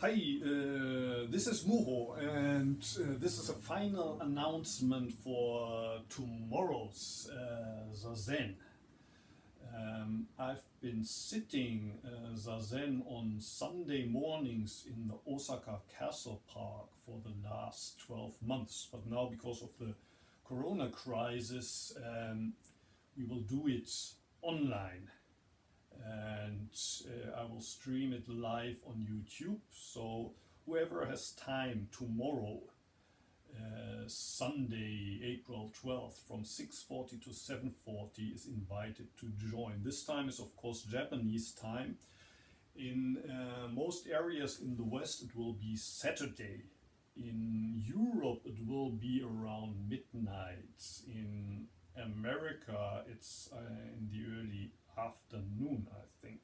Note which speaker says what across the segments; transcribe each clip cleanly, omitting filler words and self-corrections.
Speaker 1: Hi, this is Muho, and this is a final announcement for tomorrow's Zazen. I've been sitting Zazen on Sunday mornings in the Osaka Castle Park for the last 12 months, but now because of the Corona crisis, we will do it online. And I will stream it live on YouTube, so whoever has time tomorrow, Sunday, April 12th, from 6:40 to 7:40 is invited to join. This time is of course Japanese time. In most areas in the West it will be Saturday. In Europe it will be around midnight. In America it's in the early afternoon, I think.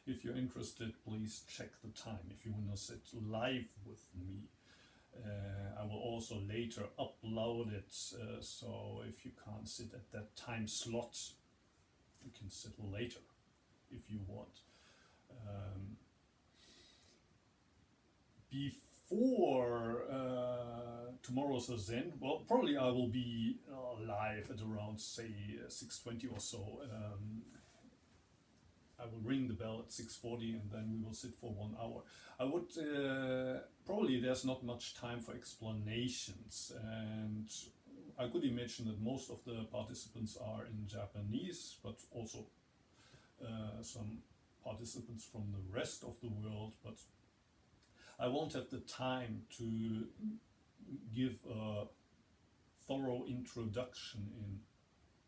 Speaker 1: If you're interested, please check the time if you want to sit live with me. I will also later upload it, so if you can't sit at that time slot, you can sit later if you want. Before tomorrow's Zazen, well, probably I will be live at around, say, 6:20 or so. I will ring the bell at 6:40 and then we will sit for 1 hour. I would, probably there's not much time for explanations, and I could imagine that most of the participants are in Japanese, but also some participants from the rest of the world, but I won't have the time to give a thorough introduction in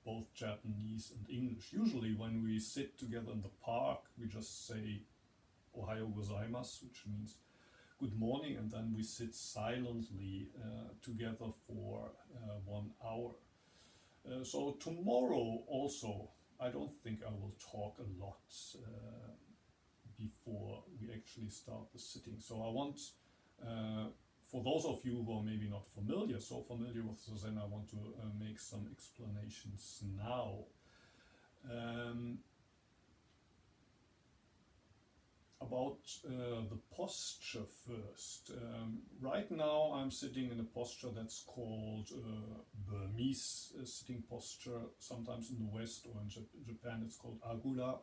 Speaker 1: both Japanese and English. Usually when we sit together in the park, we just say Ohayo gozaimasu, which means good morning, and then we sit silently together for 1 hour. So tomorrow also, I don't think I will talk a lot before we actually start the sitting. So I want, for those of you who are maybe not so familiar with Zazen, I want to make some explanations now. About the posture first. Right now I'm sitting in a posture that's called Burmese sitting posture. Sometimes in the West or in Japan it's called Agula.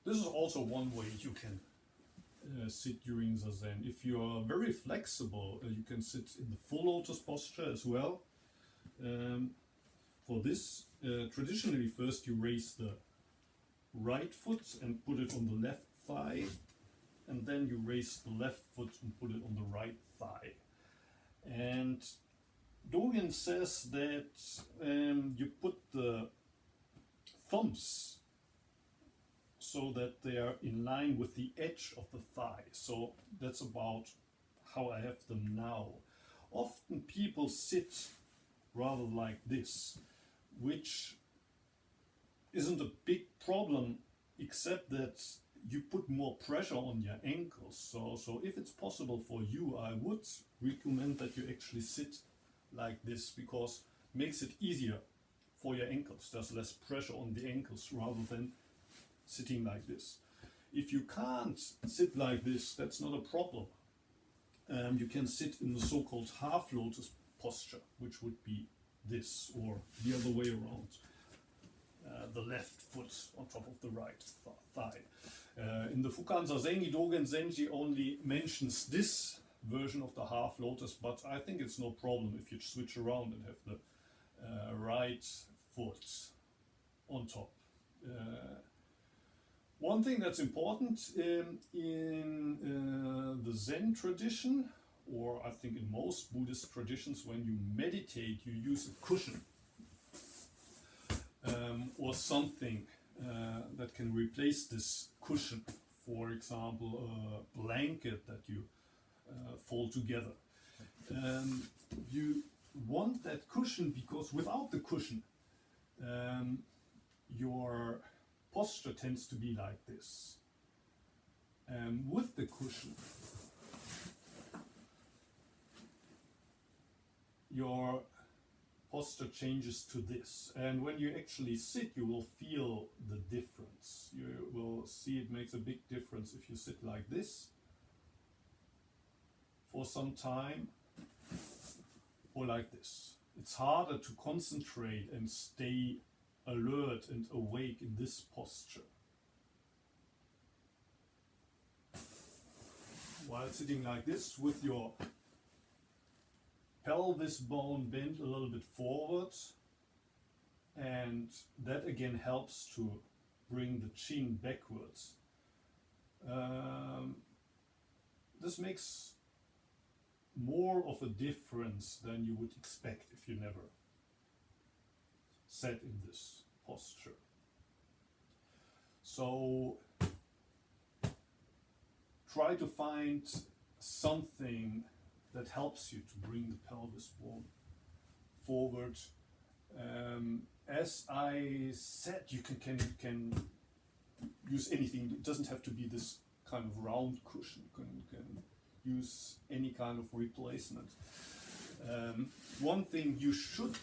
Speaker 1: This is also one way you can sit during Zazen. If you are very flexible, you can sit in the full lotus posture as well. For this, traditionally first you raise the right foot and put it on the left thigh, and then you raise the left foot and put it on the right thigh. And Dogen says that you put the thumbs so that they are in line with the edge of the thigh. So that's about how I have them now. Often people sit rather like this, which isn't a big problem, except that you put more pressure on your ankles. So if it's possible for you, I would recommend that you actually sit like this, because it makes it easier for your ankles. There's less pressure on the ankles rather than sitting like this. If you can't sit like this, that's not a problem. You can sit in the so-called half lotus posture, which would be this, or the other way around. The left foot on top of the right thigh. In the Fukan Zazen, Dogen Zenji only mentions this version of the half lotus, but I think it's no problem if you switch around and have the right foot on top. One thing that's important in the Zen tradition, or I think in most Buddhist traditions, when you meditate, you use a cushion or something that can replace this cushion. For example, a blanket that you fold together. You want that cushion because without the cushion, your posture tends to be like this. With the cushion, your posture changes to this. And when you actually sit, you will feel the difference. You will see it makes a big difference if you sit like this for some time or like this. It's harder to concentrate and stay alert and awake in this posture. While sitting like this with your pelvis bone bent a little bit forward, and that again helps to bring the chin backwards. This makes more of a difference than you would expect if you never sat in this posture. So try to find something that helps you to bring the pelvis bone forward. As I said, you can use anything. It doesn't have to be this kind of round cushion. You can use any kind of replacement. One thing you should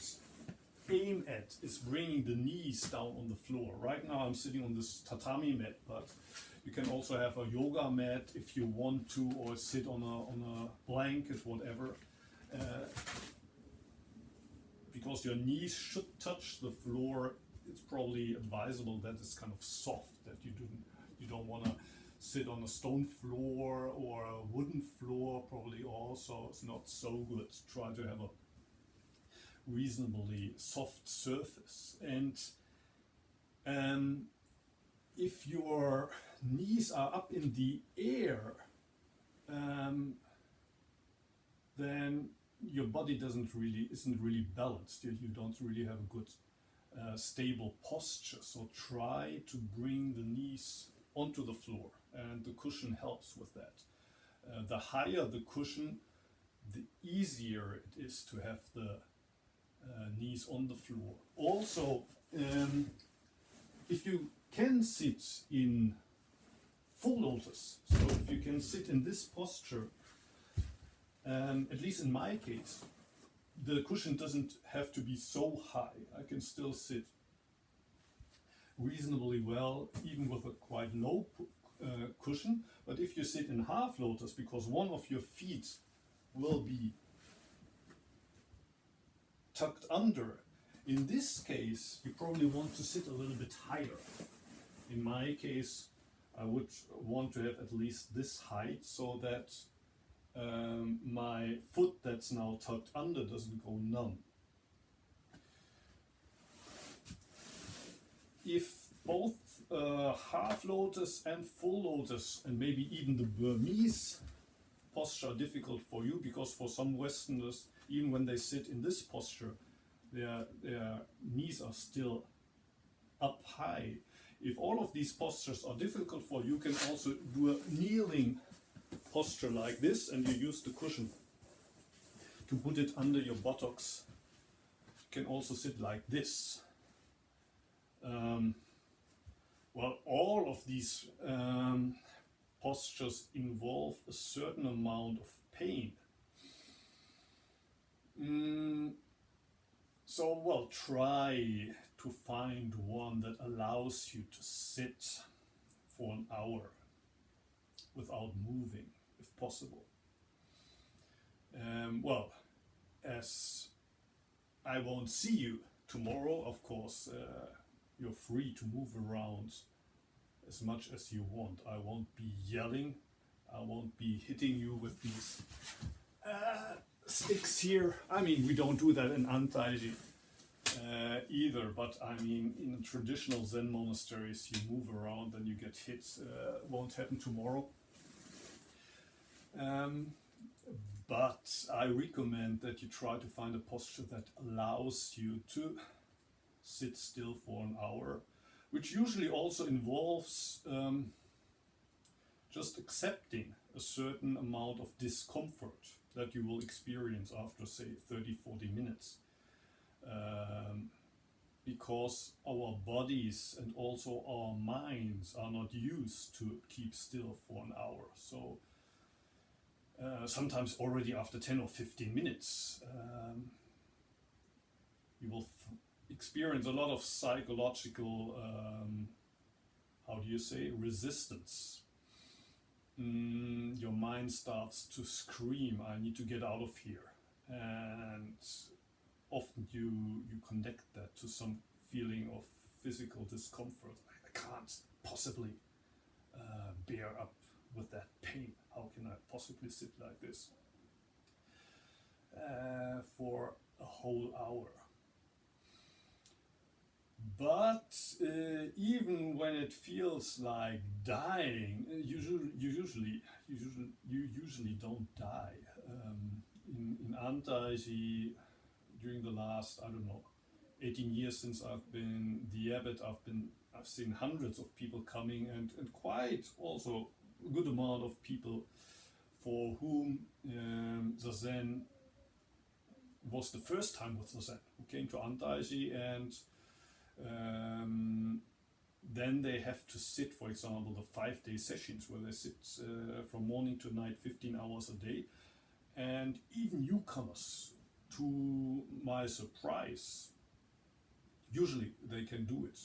Speaker 1: aim at is bringing the knees down on the floor. Right now I'm sitting on this tatami mat, but you can also have a yoga mat if you want to, or sit on a blanket, whatever. Because your knees should touch the floor, it's probably advisable that it's kind of soft, that you don't want to sit on a stone floor or a wooden floor. Probably also it's not so good. Try to have a reasonably soft surface. And if your knees are up in the air, then your body isn't really balanced. You don't really have a good stable posture. So try to bring the knees onto the floor, and the cushion helps with that. The higher the cushion, the easier it is to have the knees on the floor. Also, if you can sit in full lotus, so if you can sit in this posture, at least in my case, the cushion doesn't have to be so high. I can still sit reasonably well, even with a quite low cushion. But if you sit in half lotus, because one of your feet will be tucked under, in this case you probably want to sit a little bit higher. In my case, I would want to have at least this height, so that my foot that's now tucked under doesn't go numb. If both half lotus and full lotus, and maybe even the Burmese posture, are difficult for you, because for some Westerners, even when they sit in this posture, their knees are still up high. If all of these postures are difficult for you, you can also do a kneeling posture like this, and you use the cushion to put it under your buttocks. You can also sit like this. Well, all of these postures involve a certain amount of pain. So, well, try to find one that allows you to sit for an hour without moving, if possible. Well, as I won't see you tomorrow, of course, you're free to move around as much as you want. I won't be yelling, I won't be hitting you with these sticks here. I mean, we don't do that in Untitled either, but I mean, in traditional Zen monasteries, you move around and you get hit. Won't happen tomorrow. But I recommend that you try to find a posture that allows you to sit still for an hour, which usually also involves just accepting a certain amount of discomfort that you will experience after, say, 30-40 minutes. Because our bodies and also our minds are not used to keep still for an hour. So sometimes already after 10 or 15 minutes, you will experience a lot of psychological, how do you say, resistance. Your mind starts to scream, I need to get out of here. And often you connect that to some feeling of physical discomfort. I can't possibly bear up with that pain. How can I possibly sit like this for a whole hour? But even when it feels like dying, you usually don't die. In Antaiji, during the last, I don't know, 18 years since I've been the abbot, I've seen hundreds of people coming, and quite also a good amount of people for whom Zazen was the first time with Zazen, who came to Antaiji, and then they have to sit, for example, the 5-day sessions where they sit from morning to night 15 hours a day. And even newcomers, to my surprise, usually they can do it.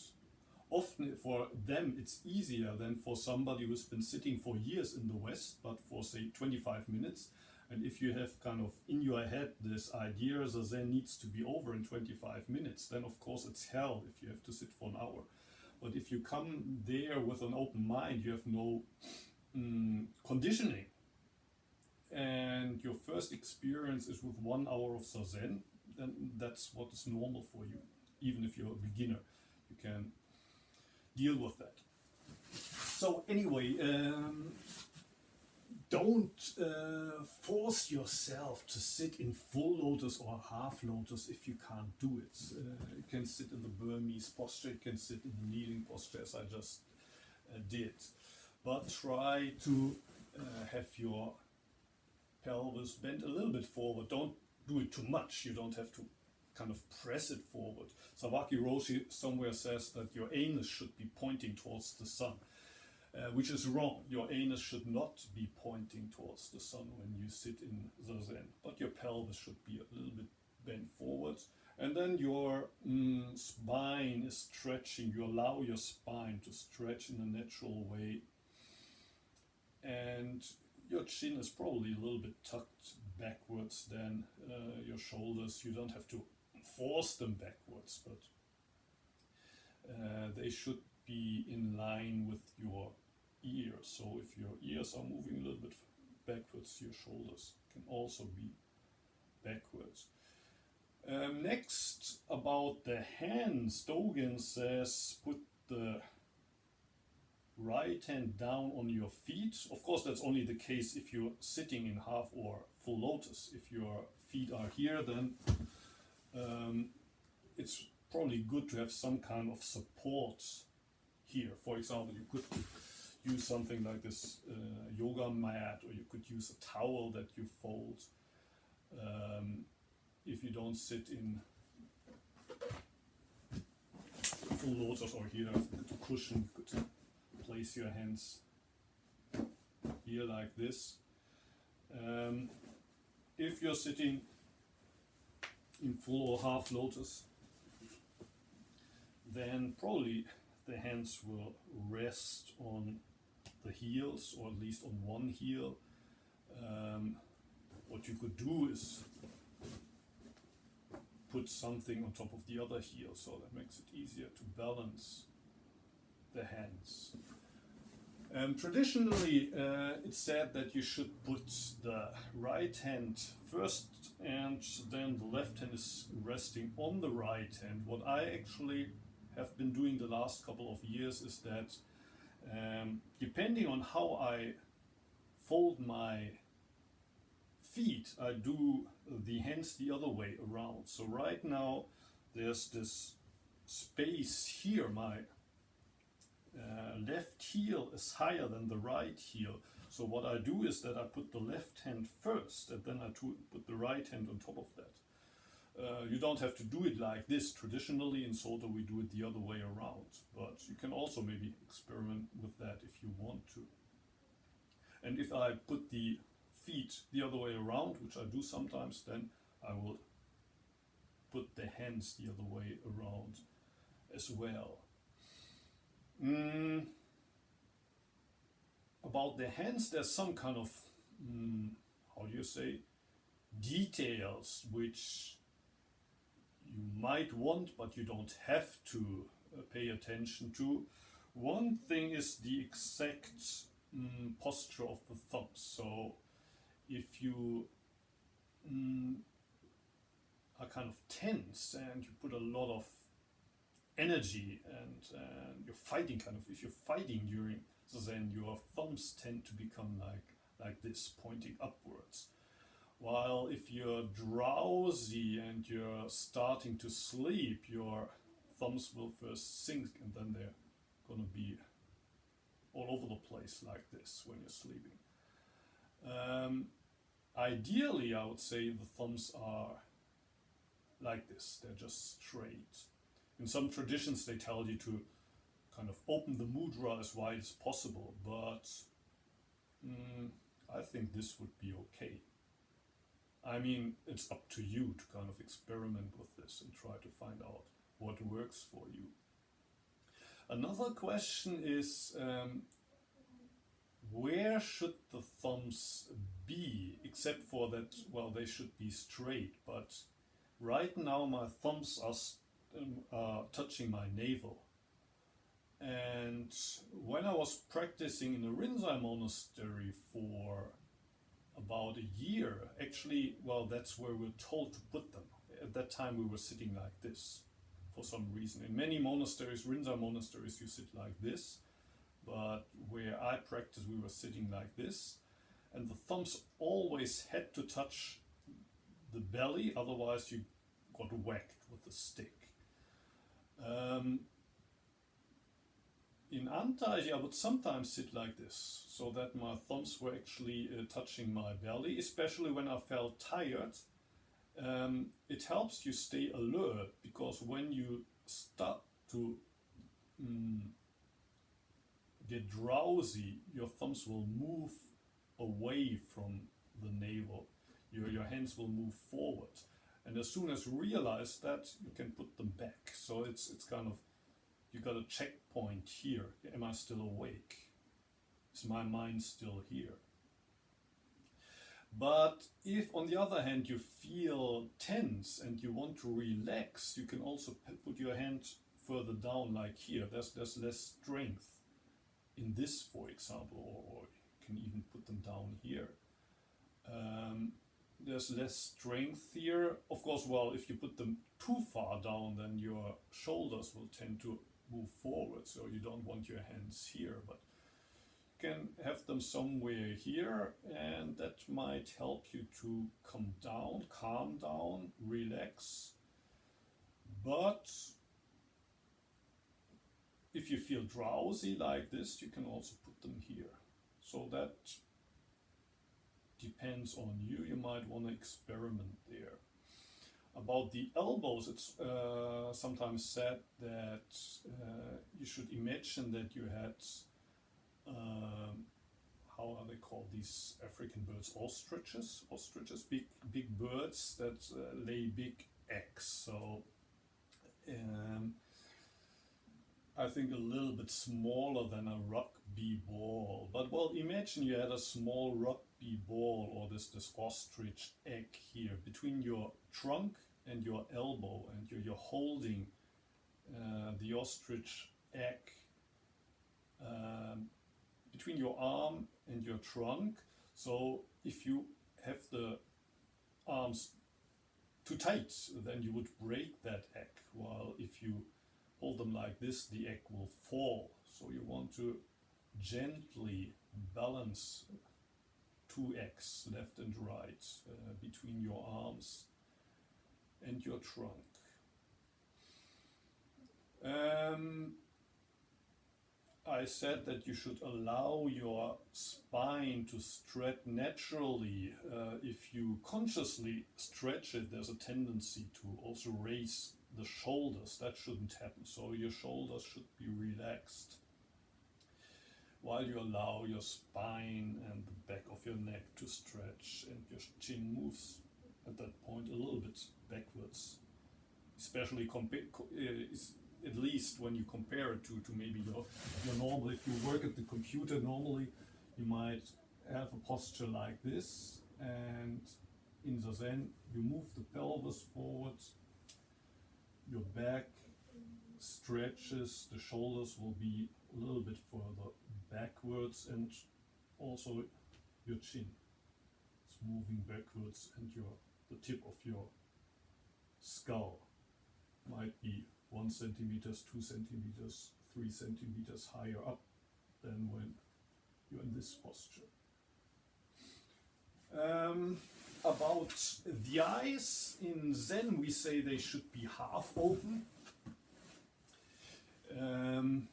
Speaker 1: Often for them it's easier than for somebody who's been sitting for years in the West, but for say 25 minutes. And if you have kind of in your head this idea that Zen needs to be over in 25 minutes, then of course it's hell if you have to sit for an hour. But if you come there with an open mind, you have no conditioning, and your first experience is with 1 hour of Zazen, then that's what is normal for you. Even if you're a beginner, you can deal with that. So anyway, don't force yourself to sit in full lotus or half lotus if you can't do it. You can sit in the Burmese posture, you can sit in the kneeling posture as I just did. But try to have your pelvis bent a little bit forward. Don't do it too much. You don't have to kind of press it forward. Sawaki Roshi somewhere says that your anus should be pointing towards the sun, which is wrong. Your anus should not be pointing towards the sun when you sit in Zazen, but your pelvis should be a little bit bent forward. And then your spine is stretching. You allow your spine to stretch in a natural way. And your chin is probably a little bit tucked backwards than your shoulders. You don't have to force them backwards, but they should be in line with your ears. So if your ears are moving a little bit backwards, your shoulders can also be backwards. Next, about the hands, Dogen says put the right hand down on your feet. Of course, that's only the case if you're sitting in half or full lotus. If your feet are here, then it's probably good to have some kind of support here. For example, you could use something like this yoga mat, or you could use a towel that you fold. If you don't sit in full lotus or here, a cushion, you could place your hands here like this. If you're sitting in full or half lotus, then probably the hands will rest on the heels, or at least on one heel. What you could do is put something on top of the other heel, so that makes it easier to balance the hands. Traditionally, it's said that you should put the right hand first, and then the left hand is resting on the right hand. What I actually have been doing the last couple of years is that depending on how I fold my feet, I do the hands the other way around. So right now there's this space here. My left heel is higher than the right heel. So what I do is that I put the left hand first, and then I put the right hand on top of that. You don't have to do it like this. Traditionally in Soto we do it the other way around, but you can also maybe experiment with that if you want to. And if I put the feet the other way around, which I do sometimes, then I will put the hands the other way around as well. About the hands, there's some kind of, how do you say, details which you might want, but you don't have to pay attention to. One thing is the exact posture of the thumbs. So if you are kind of tense and you put a lot of energy and you're fighting, kind of, if you're fighting during Zazen, your thumbs tend to become like this, pointing upwards. While if you're drowsy and you're starting to sleep, your thumbs will first sink and then they're gonna be all over the place like this when you're sleeping. Ideally, I would say the thumbs are like this, they're just straight. In some traditions they tell you to kind of open the mudra as wide as possible, but I think this would be okay. I mean, it's up to you to kind of experiment with this and try to find out what works for you. Another question is, where should the thumbs be? Except for that, well, they should be straight, but right now my thumbs are touching my navel. And when I was practicing in a Rinzai monastery for about a year, actually, well, that's where we're told to put them. At that time we were sitting like this for some reason. In many monasteries, Rinzai monasteries, you sit like this, but where I practiced we were sitting like this, and the thumbs always had to touch the belly, otherwise you got whacked with a stick. In Antaiji, I would sometimes sit like this, so that my thumbs were actually touching my belly, especially when I felt tired. It helps you stay alert, because when you start to get drowsy, your thumbs will move away from the navel. Your hands will move forward. And as soon as you realize that, you can put them back. So it's kind of, you got a checkpoint here. Am I still awake? Is my mind still here? But if, on the other hand, you feel tense and you want to relax, you can also put your hand further down, like here. There's less strength in this, for example, or you can even put them down here. There's less strength here. Of course, well, if you put them too far down, then your shoulders will tend to move forward, so you don't want your hands here, but you can have them somewhere here, and that might help you to come down, calm down, relax. But if you feel drowsy like this, you can also put them here. So that depends on you. You might want to experiment there. About the elbows, it's sometimes said that you should imagine that you had, how are they called, these African birds? Ostriches, big birds that lay big eggs. So I think a little bit smaller than a rugby ball. But well, imagine you had a small rugby ball, or this ostrich egg here between your trunk and your elbow, and you're holding the ostrich egg between your arm and your trunk. So if you have the arms too tight, then you would break that egg, while if you hold them like this, the egg will fall. So you want to gently balance two eggs, left and right, between your arms and your trunk. I said that you should allow your spine to stretch naturally. If you consciously stretch it, there's a tendency to also raise the shoulders. That shouldn't happen. So your shoulders should be relaxed, while you allow your spine and the back of your neck to stretch, and your chin moves at that point a little bit backwards especially at least when you compare it to maybe your normal. If you work at the computer normally, you might have a posture like this, and in Zazen you move the pelvis forward, your back stretches, the shoulders will be a little bit further backwards, and also your chin is moving backwards, and the tip of your skull might be 1 centimeters, 2 centimeters, 3 centimeters higher up than when you're in this posture. About the eyes, in Zen we say they should be half open. In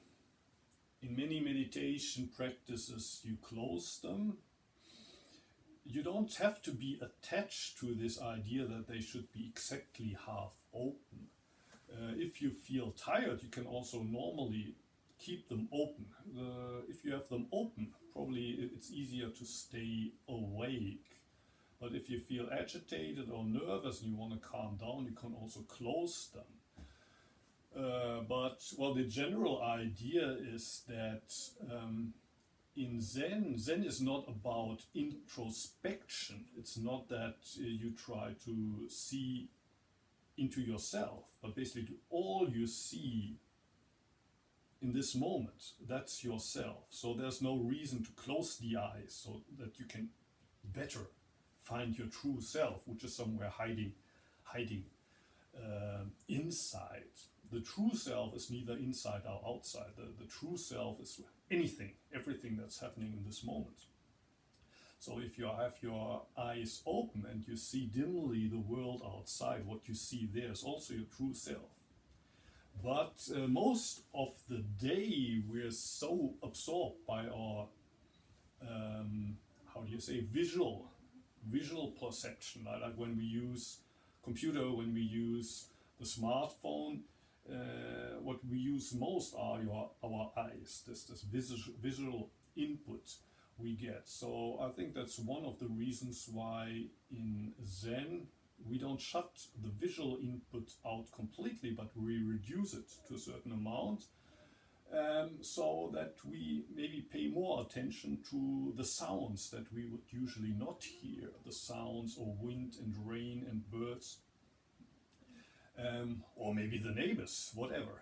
Speaker 1: many meditation practices you close them. You don't have to be attached to this idea that they should be exactly half open. If you feel tired, you can also normally keep them open. If you have them open, probably it's easier to stay awake. But if you feel agitated or nervous and you want to calm down, you can also close them. But the general idea is that in Zen is not about introspection. It's not that you try to see into yourself, but basically all you see in this moment, that's yourself. So there's no reason to close the eyes so that you can better find your true self, which is somewhere hiding inside. The true self is neither inside or outside. The true self is everything that's happening in this moment. So if you have your eyes open and you see dimly the world outside, what you see there is also your true self. But most of the day we're so absorbed by our, visual perception. Like when we use computer, when we use the smartphone, what we use most are our eyes, this visual input we get. So I think that's one of the reasons why in Zen we don't shut the visual input out completely, but we reduce it to a certain amount, so that we maybe pay more attention to the sounds that we would usually not hear, the sounds of wind and rain and birds, or maybe the neighbors, whatever.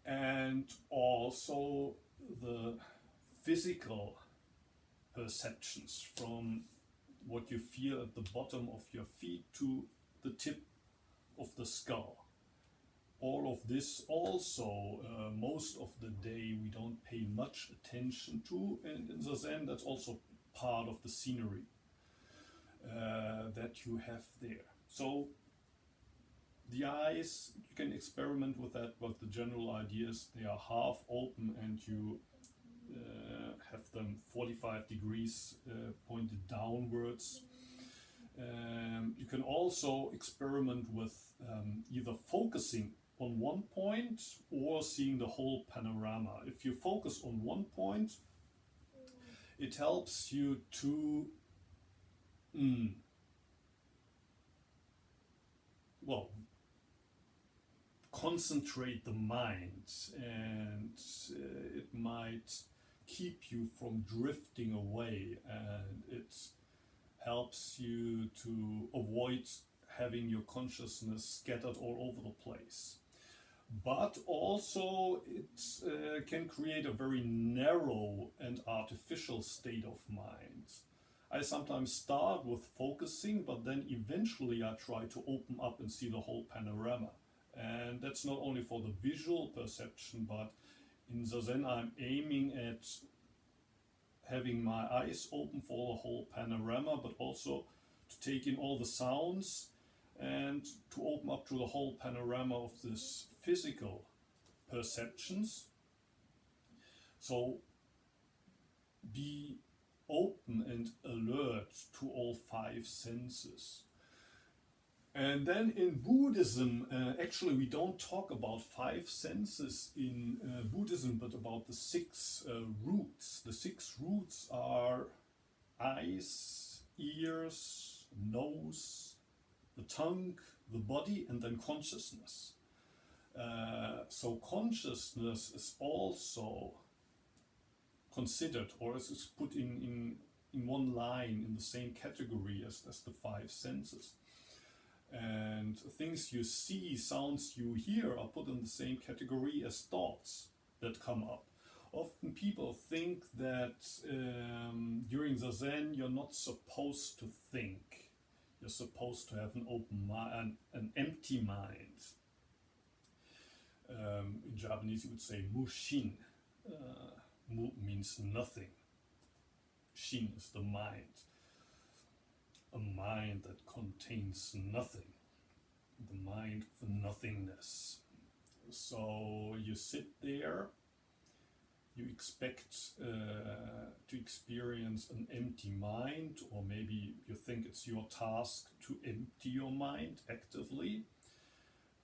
Speaker 1: And also the physical perceptions, from what you feel at the bottom of your feet to the tip of the skull. All of this also, most of the day we don't pay much attention to, and in Zazen that's also part of the scenery that you have there. So the eyes, you can experiment with that, but the general idea is they are half open and you have them 45 degrees pointed downwards. You can also experiment with either focusing on one point or seeing the whole panorama. If you focus on one point, it helps you to concentrate the mind, and it might keep you from drifting away, and it helps you to avoid having your consciousness scattered all over the place. But also it can create a very narrow and artificial state of mind. I sometimes start with focusing, but then eventually I try to open up and see the whole panorama. And that's not only for the visual perception, but in Zazen I'm aiming at having my eyes open for the whole panorama, but also to take in all the sounds and to open up to the whole panorama of this physical perceptions. So be open and alert to all 5 senses. And then in Buddhism, actually we don't talk about 5 senses in Buddhism, but about the 6 roots. The 6 roots are eyes, ears, nose, the tongue, the body and then consciousness. So consciousness is also considered, or is put in one line in the same category as the five senses. And things you see, sounds you hear are put in the same category as thoughts that come up. Often people think that during Zazen you're not supposed to think. You're supposed to have an open mind, an empty mind. In Japanese you would say mushin. Mu means nothing. Shin is the mind. A mind that contains nothing. The mind of nothingness. So you sit there, you expect to experience an empty mind, or maybe you think it's your task to empty your mind actively,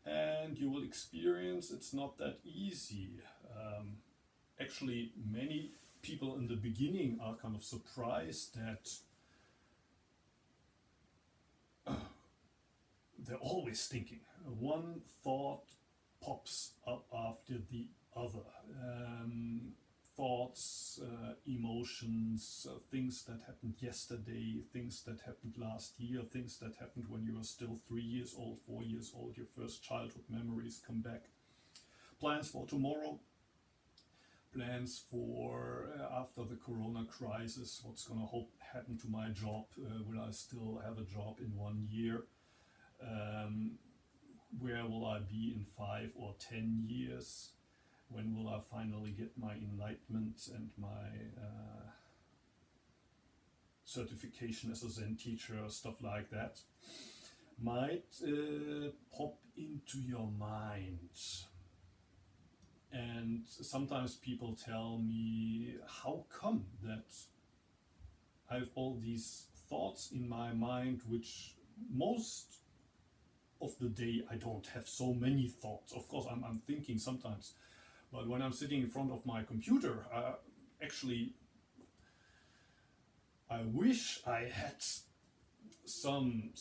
Speaker 1: and you will experience it's not that easy. Actually, many people in the beginning are kind of surprised that they're always thinking. One thought pops up after the other. Thoughts, emotions, things that happened yesterday, things that happened last year, things that happened when you were still 3 years old, 4 years old, your first childhood memories come back. Plans for tomorrow, plans for after the corona crisis, what's going to happen to my job, will I still have a job in 1 year, where will I be in 5 or 10 years, when will I finally get my enlightenment and my certification as a Zen teacher, stuff like that, might pop into your mind. And sometimes people tell me, how come that I have all these thoughts in my mind, which most of the day I don't have so many thoughts. Of course I'm thinking sometimes, but when I'm sitting in front of my computer, actually I wish I had some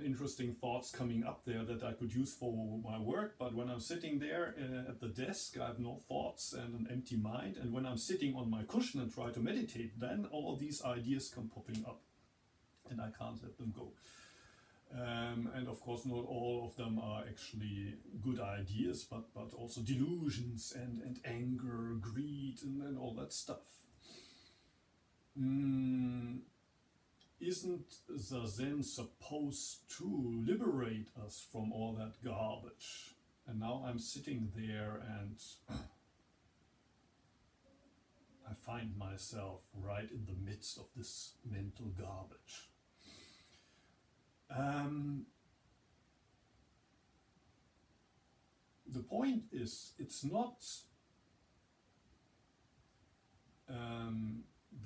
Speaker 1: interesting thoughts coming up there that I could use for my work, but when I'm sitting there at the desk, I have no thoughts and an empty mind, and when I'm sitting on my cushion and try to meditate, then all these ideas come popping up and I can't let them go. And of course not all of them are actually good ideas, but also delusions and anger, greed, and all that stuff. Isn't Zazen supposed to liberate us from all that garbage? And now I'm sitting there and I find myself right in the midst of this mental garbage. The point is, it's not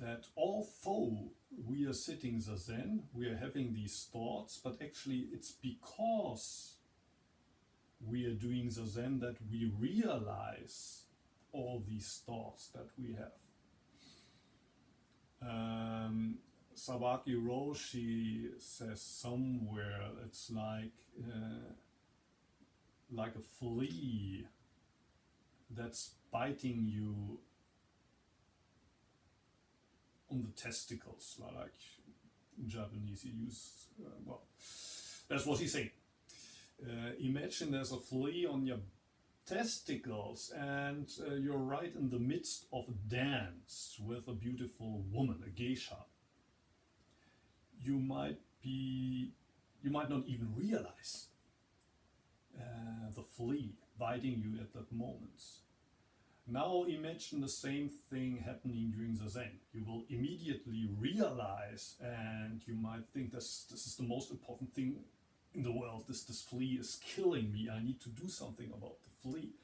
Speaker 1: that although we are sitting Zazen, we are having these thoughts, but actually it's because we are doing Zazen that we realize all these thoughts that we have. Sawaki Roshi says somewhere it's like a flea that's biting you on the testicles, like in Japanese you use, well, that's what he's saying. Imagine there's a flea on your testicles and you're right in the midst of a dance with a beautiful woman, a geisha. You might not even realize the flea biting you at that moment. Now imagine the same thing happening during Zazen. You will immediately realize, and you might think this is the most important thing in the world. This flea is killing me. I need to do something about the flea.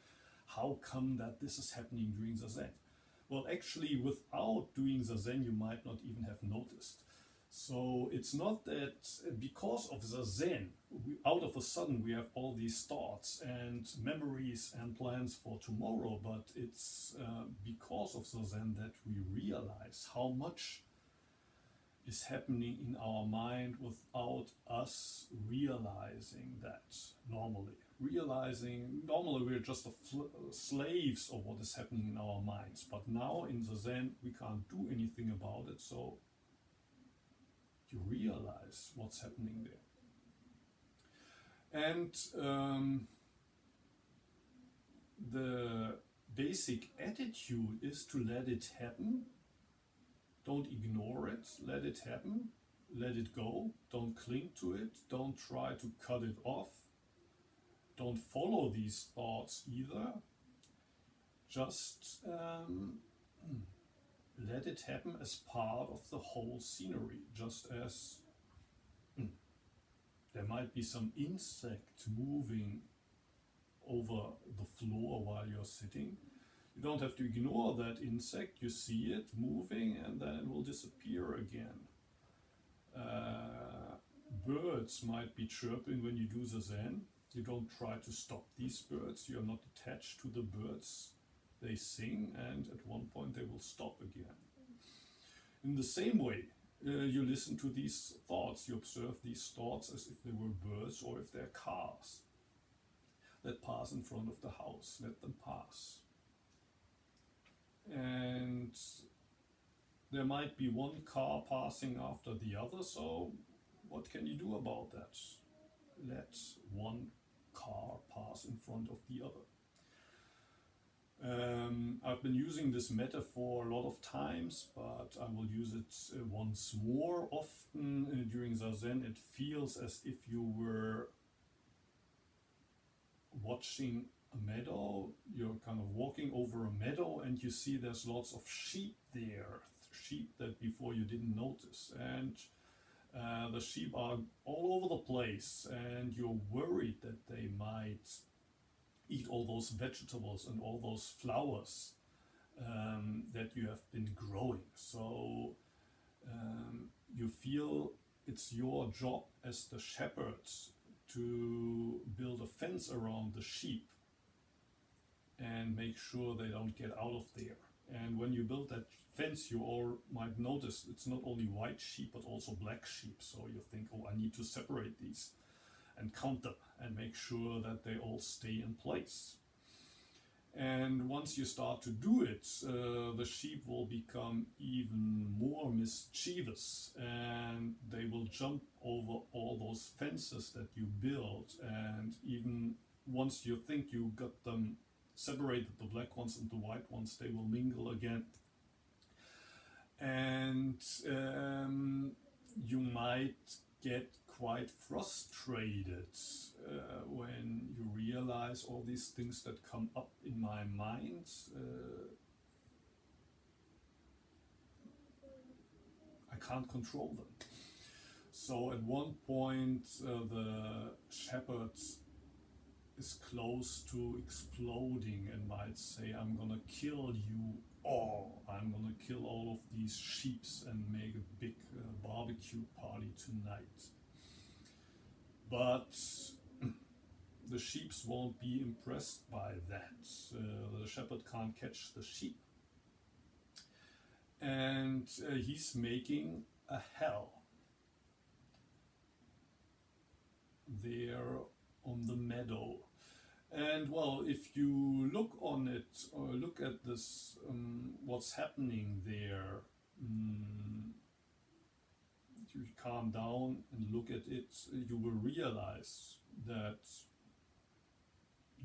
Speaker 1: How come that this is happening during Zazen? Well, actually, without doing Zazen, you might not even have noticed. So it's not that because of Zazen, out of a sudden we have all these thoughts and memories and plans for tomorrow, but it's because of Zazen that we realize how much is happening in our mind without us realizing that normally. Normally we're just slaves of what is happening in our minds, but now in Zazen we can't do anything about it, so you realize what's happening there. And the basic attitude is to let it happen. Don't ignore it, let it happen, let it go, don't cling to it, don't try to cut it off, don't follow these thoughts either. Just let it happen as part of the whole scenery, just as there might be some insect moving over the floor while you're sitting. You don't have to ignore that insect, you see it moving and then it will disappear again. Birds might be chirping when you do Zazen. You don't try to stop these birds, you're not attached to the birds. They sing and at one point they will stop again. In the same way, you listen to these thoughts, you observe these thoughts as if they were birds or if they're cars that pass in front of the house. Let them pass. And there might be one car passing after the other, so what can you do about that? Let one car pass in front of the other. I've been using this metaphor a lot of times, but I will use it once more. Often during Zazen it feels as if you were watching a meadow. You're kind of walking over a meadow and you see there's lots of sheep there, sheep that before you didn't notice, and the sheep are all over the place and you're worried that they might eat all those vegetables and all those flowers that you have been growing. So you feel it's your job as the shepherd to build a fence around the sheep and make sure they don't get out of there. And when you build that fence, you all might notice it's not only white sheep but also black sheep. So you think, oh, I need to separate these and count them and make sure that they all stay in place. And once you start to do it, the sheep will become even more mischievous and they will jump over all those fences that you built, and even once you think you got them separated, the black ones and the white ones, they will mingle again. And you might get quite frustrated when you realize all these things that come up in my mind. I can't control them. So at one point the shepherd is close to exploding and might say, I'm gonna kill you all. I'm gonna kill all of these sheeps and make a big barbecue party tonight. But the sheeps won't be impressed by that. The shepherd can't catch the sheep. And he's making a hell there on the meadow. And well, if you look on it, or look at this, what's happening there, you calm down and look at it, you will realize that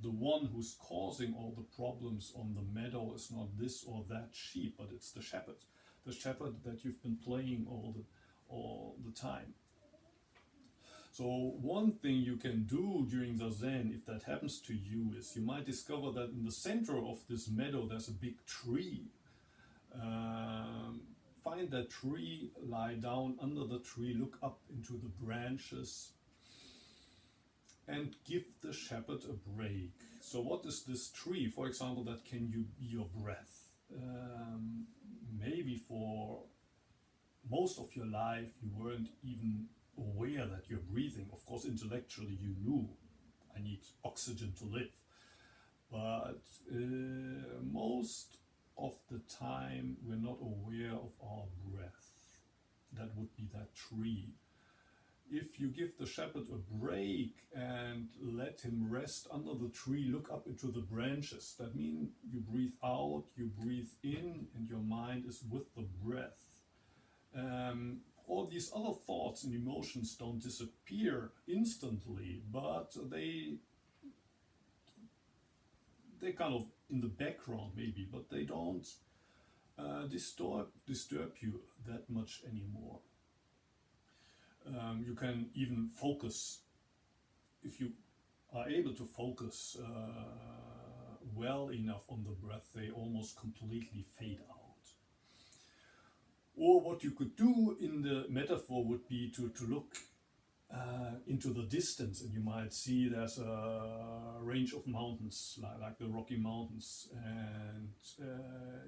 Speaker 1: the one who's causing all the problems on the meadow is not this or that sheep, but it's the shepherd that you've been playing all the time. So one thing you can do during Zazen, if that happens to you, is you might discover that in the center of this meadow there's a big tree. Find that tree, lie down under the tree, look up into the branches and give the shepherd a break. So what is this tree? For example, that can be your breath. Maybe for most of your life you weren't even aware that you're breathing. Of course, intellectually you knew I need oxygen to live, but most of the time we're not aware of our breath. that would be that tree. If you give the shepherd a break and let him rest under the tree, look up into the branches. That means you breathe out, you breathe in, and your mind is with the breath. All these other thoughts and emotions don't disappear instantly, but they kind of in the background maybe, but they don't disturb you that much anymore. You can even focus, if you are able to focus well enough on the breath, they almost completely fade out. Or what you could do in the metaphor would be to look into the distance, and you might see there's a range of mountains like the Rocky Mountains, and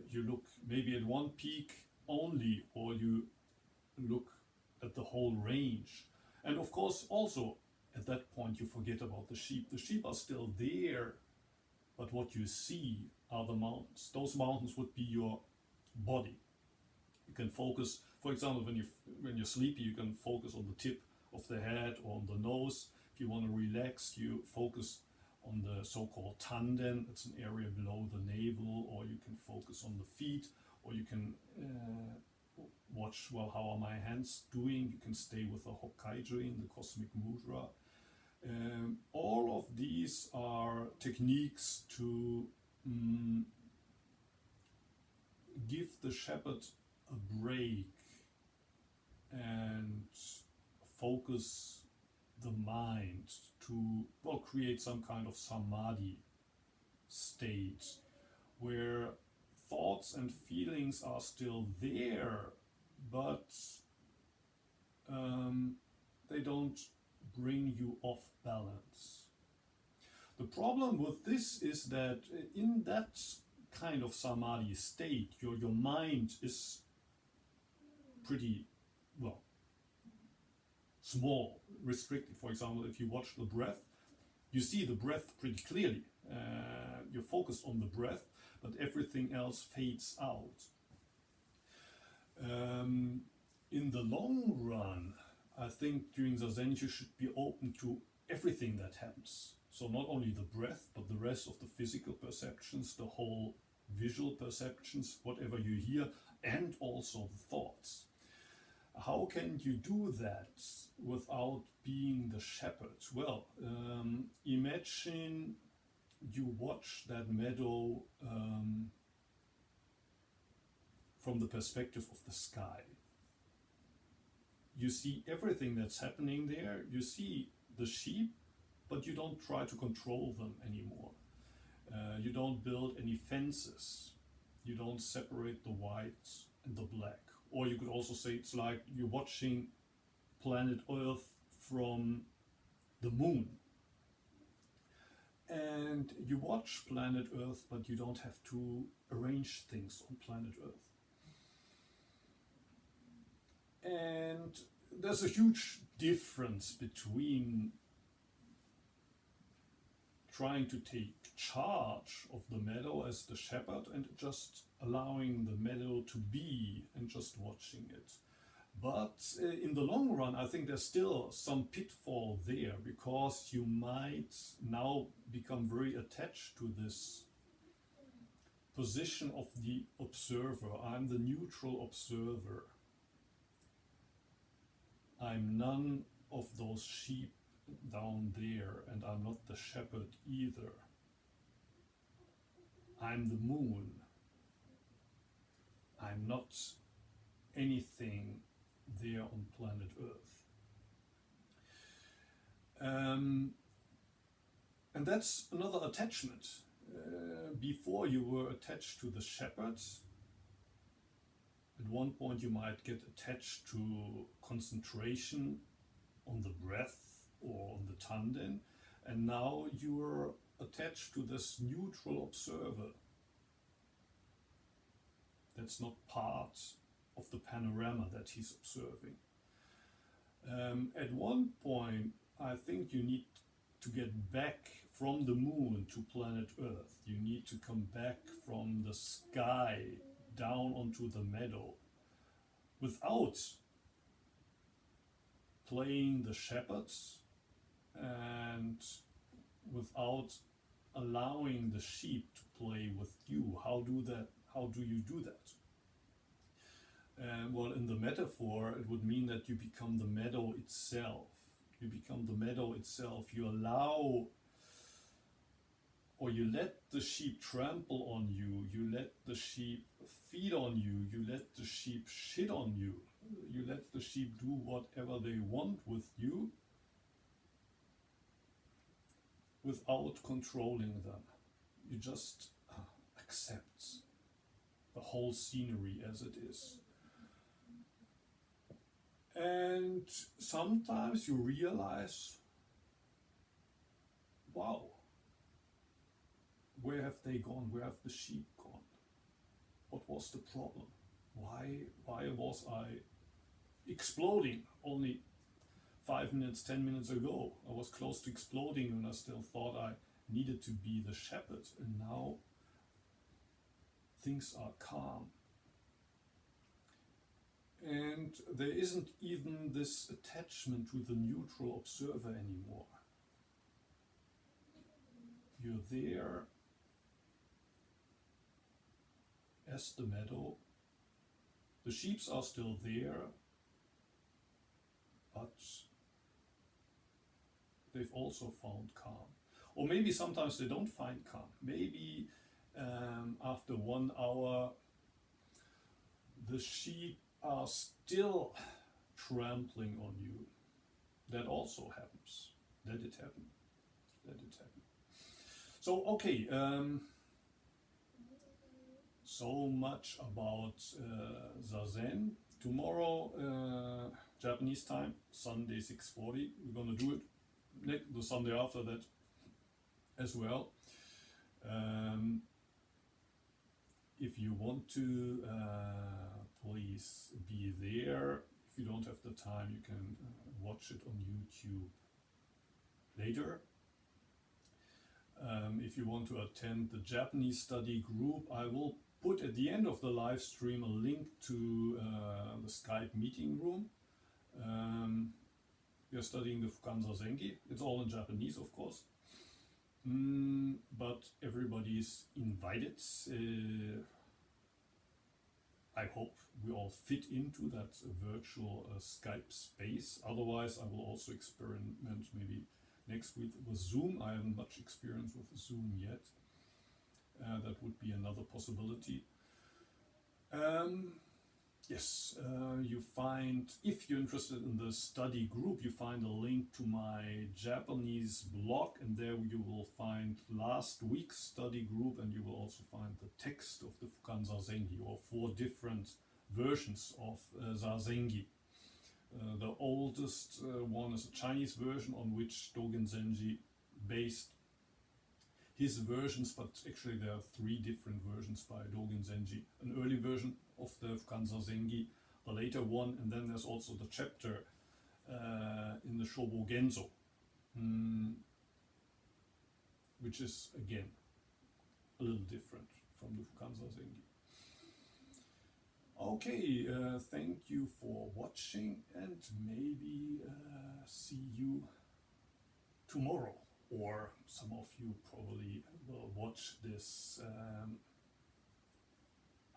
Speaker 1: you look maybe at one peak only, or you look at the whole range. And of course also at that point you forget about the sheep. The sheep are still there, but what you see are the mountains. Those mountains would be your body. You can focus, for example, when you're sleepy, you can focus on the tip of the head or on the nose. If you want to relax, you focus on the so-called tanden. It's an area below the navel. Or you can focus on the feet, or you can watch, well, how are my hands doing? You can stay with the Hokkaijo, the cosmic mudra. All of these are techniques to give the shepherd a break and focus the mind to, well, create some kind of samadhi state where thoughts and feelings are still there, but they don't bring you off balance. The problem with this is that in that kind of samadhi state, your mind is pretty, well, small, restricted. For example, if you watch the breath, you see the breath pretty clearly. You're focused on the breath, but everything else fades out. In the long run, I think during Zazen you should be open to everything that happens. So not only the breath, but the rest of the physical perceptions, the whole visual perceptions, whatever you hear, and also the thoughts. How can you do that without being the shepherd? Well, imagine you watch that meadow from the perspective of the sky. You see everything that's happening there. You see the sheep, but you don't try to control them anymore. You don't build any fences. You don't separate the white and the black. Or you could also say it's like you're watching planet Earth from the moon. And you watch planet Earth, but you don't have to arrange things on planet Earth. And there's a huge difference between trying to take charge of the meadow as the shepherd and just allowing the meadow to be and just watching it. But in the long run, I think there's still some pitfall there, because you might now become very attached to this position of the observer. I'm the neutral observer. I'm none of those sheep down there, and I'm not the shepherd either. I'm the moon. I'm not anything there on planet Earth. And that's another attachment. Before you were attached to the shepherd. At one point you might get attached to concentration on the breath or on the tanden, and now you're attached to this neutral observer. That's not part of the panorama that he's observing. At one point, I think you need to get back from the moon to planet Earth. You need to come back from the sky down onto the meadow without playing the shepherds and without allowing the sheep to play with you. How do you do that? Well, in the metaphor, it would mean that you become the meadow itself. You become the meadow itself. You allow, or you let the sheep trample on you. You let the sheep feed on you. You let the sheep shit on you. You let the sheep do whatever they want with you without controlling them. You just accept the whole scenery as it is. And sometimes you realize, wow, where have they gone? Where have the sheep gone? What was the problem? Why was I exploding only 5 minutes, 10 minutes ago? I was close to exploding and I still thought I needed to be the shepherd, and now things are calm. And there isn't even this attachment to the neutral observer anymore. You're there as the meadow. The sheep are still there, but they've also found calm. Or maybe sometimes they don't find calm. Maybe after 1 hour, the sheep are still trampling on you. That also happens. Let it happen. Let it happen. So, okay, so much about Zazen. Tomorrow, Japanese time, Sunday 6:40. We're going to do it the Sunday after that as well. If you want to, please be there. If you don't have the time, you can watch it on YouTube later. If you want to attend the Japanese study group, I will put at the end of the live stream a link to the Skype meeting room. We are studying the Fukan Zazengi. It's all in Japanese, of course. But everybody is invited. I hope we all fit into that virtual Skype space. Otherwise, I will also experiment maybe next week with Zoom. I haven't much experience with Zoom yet. That would be another possibility. Yes, you find, if you're interested in the study group, you find a link to my Japanese blog, and there you will find last week's study group, and you will also find the text of the Fukan Zazengi, or 4 different versions of Zazengi. The oldest one is a Chinese version on which Dogen Zenji based his versions, but actually there are 3 different versions by Dogen Zenji. An early version of the Fukan Zazengi, the later one, and then there's also the chapter in the Shobo Genzo, which is again a little different from the Fukan Zazengi. Okay, thank you for watching, and maybe see you tomorrow. Or some of you probably will watch this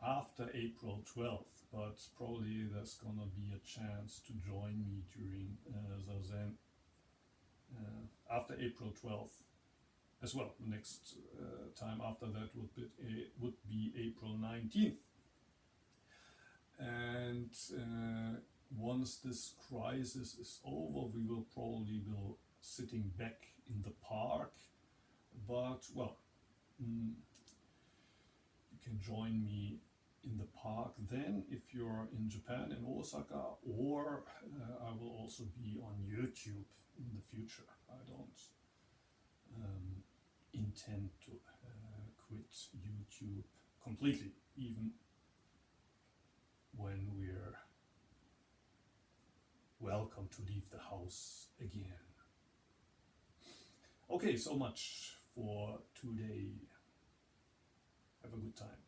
Speaker 1: after April 12th, but probably there's gonna be a chance to join me during Zazen after April 12th as well. The next time after that would be April 19th. And once this crisis is over, we will probably be sitting back in the park, but well, you can join me in the park then if you're in Japan, in Osaka, or I will also be on YouTube in the future. I don't intend to quit YouTube completely, even when we're welcome to leave the house again. Okay, so much for today. Have a good time.